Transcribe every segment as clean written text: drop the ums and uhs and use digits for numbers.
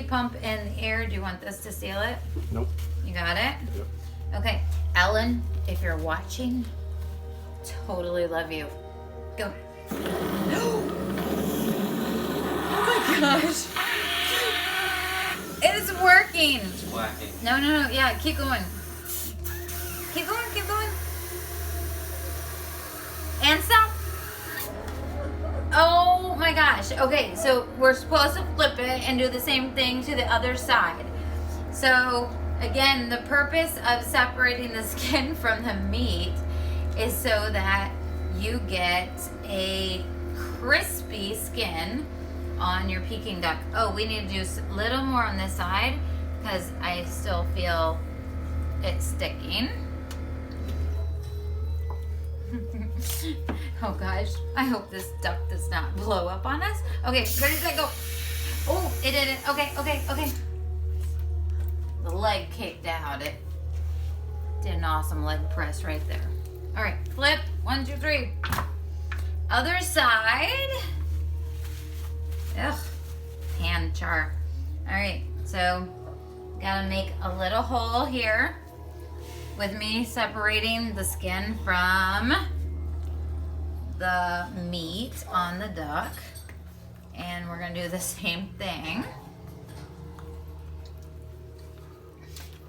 we pump in the air, do you want this to seal it? Nope. You got it? Yep. Okay, Ellen, if you're watching, totally love you. Go. Oh my gosh. It's working. It's whacking. No, yeah, keep going. Keep going. And stop. Oh my gosh. Okay, so we're supposed to flip it and do the same thing to the other side. So again, the purpose of separating the skin from the meat is so that you get a crispy skin on your Peking duck. Oh, we need to do a little more on this side because I still feel it sticking. Oh gosh, I hope this duck does not blow up on us. Okay, ready, set, go. Oh, it did it. Okay. The leg kicked out. It did an awesome leg press right there. All right, flip. 1, 2, 3. Other side. Ugh, hand char. All right, so gotta make a little hole here with me separating the skin from the meat on the duck, and we're gonna do the same thing.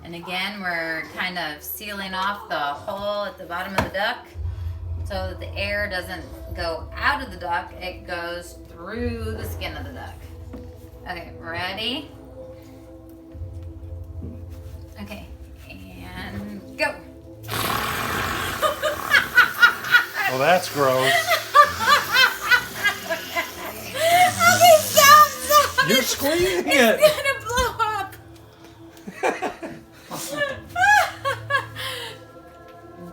And again, we're kind of sealing off the hole at the bottom of the duck so that the air doesn't go out of the duck, it goes through the skin of the duck. Okay, ready? Okay, and go. Well, that's gross. Okay, stop. You're squeezing It's it. gonna blow up.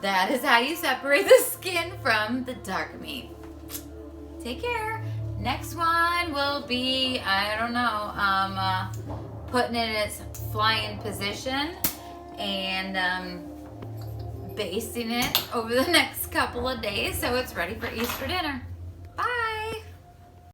That is how you separate the skin from the dark meat. Take care. Next one will be, I don't know, putting it in its flying position and basting it over the next couple of days so it's ready for Easter dinner.